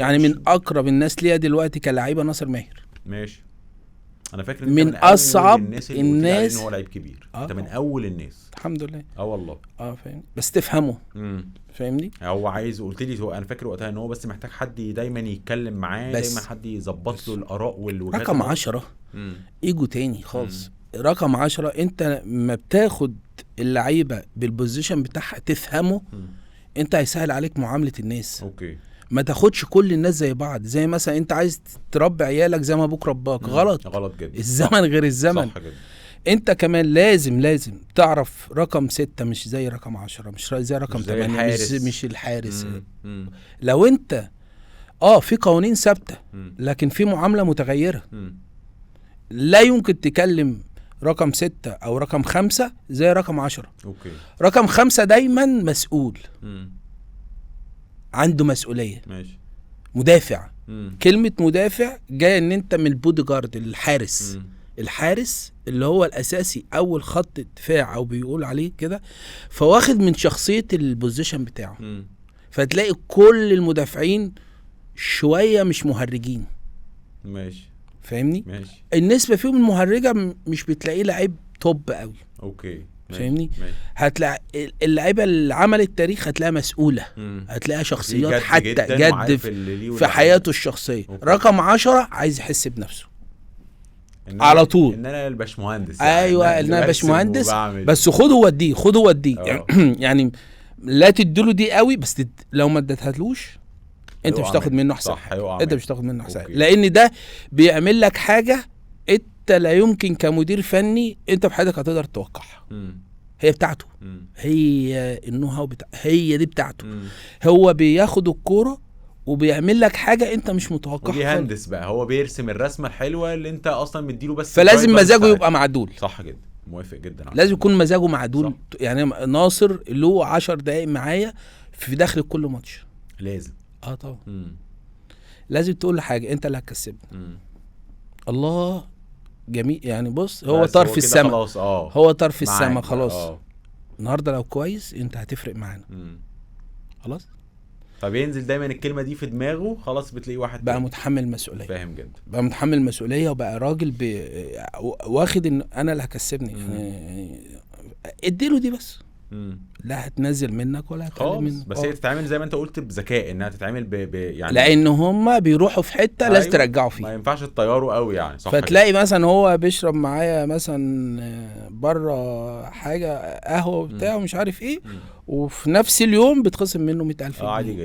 يعني من اقرب الناس ليا دلوقتي كلاعيبه ناصر ماهر. ماشي. انا فاكر من اصعب الناس الناس ان هو لعيب كبير. انت من اول الناس الحمد لله. والله فاهم، بس تفهمه. فاهمني. هو عايز، قلت لي هو انا فاكر وقتها ان هو بس محتاج حد دايما يتكلم معاه، دايما حد يظبط له الاراء والوجهات. رقم 10 ايجو تاني خالص. رقم 10 انت ما بتاخد اللعيبه بالبوزيشن بتاعها تفهمه، انت هيسهل عليك معامله الناس. اوكي. ما تاخدش كل الناس زي بعض. زي مثلا انت عايز تربي عيالك زي ما ابوك رباك. غلط جدا. الزمن غير الزمن. صح جدا. انت كمان لازم تعرف رقم 6 مش زي رقم 10، مش زي رقم 8، مش الحارس. لو انت في قوانين ثابته لكن في معامله متغيره. لا يمكن تكلم رقم 6 او رقم 5 زي رقم 10. اوكي. رقم 5 دايما مسؤول، عنده مسؤوليه. ماشي. مدافع. كلمه مدافع جايه ان انت من البودي جارد، الحارس. الحارس اللي هو الاساسي، اول خط دفاع او بيقول عليه كده، فواخد من شخصيه البوزيشن بتاعه. فتلاقي كل المدافعين شويه مش مهرجين. ماشي. فاهمني. ماشي. النسبه فيهم المهرجه مش بتلاقيه لعيب توب قوي. اوكي. فاهمني. هتلاقي اللعيبه اللي عملت تاريخ هتلاقيها مسؤوله. هتلاقيها شخصيات حتى جد في حياته الشخصيه. رقم 10 عايز يحس بنفسه على طول، ان انا الباشمهندس. ايوه ان انا باشمهندس. بس خده وديه يعني لا تديله دي قوي، بس لو ما اديتهالوش انت مش تاخد منه احسن. انت مش تاخد منه احسن، لان ده بيعمل لك حاجه انت لا يمكن كمدير فني انت بحياتك هتقدر تتوقعها. هي بتاعته. هي النو هي دي بتاعته. هو بياخد الكوره وبيعمل لك حاجه انت مش متوقعها. بيهندس بقى، هو بيرسم الرسمه الحلوه اللي انت اصلا مديله، بس فلازم مزاجه يبقى معدول. صح جدا. موافق جدا. لازم يكون مزاجه معدول. يعني ناصر له 10 دقايق معايا في داخل كل ماتش لازم. طبعا. لازم تقول له حاجه انت اللي هتكسبني. الله جميل. يعني بص، هو طرف السما. هو طرف السما خلاص. النهارده لو كويس انت هتفرق معانا. خلاص. فبينزل دايما الكلمه دي في دماغه، خلاص بتلاقيه واحد بقى متحمل مسؤوليه. فاهم جدا. بقى متحمل مسؤوليه وبقى راجل واخد ان انا اللي هكسبني. يعني اديله دي بس. لا هتنزل منك ولا هتقلل منك. بس هي تتعامل زي ما انت قلت بذكاء، انها تتعامل يعني لان هم بيروحوا في حته لازم ترجعوا فيه. ما ينفعش تطيروا قوي يعني. صح. فتلاقي مثلا هو بيشرب معايا مثلا بره حاجه قهوه وبتاع ومش عارف ايه، وفي نفس اليوم بتخصم منه 100,000 جنيه. عادي جدا.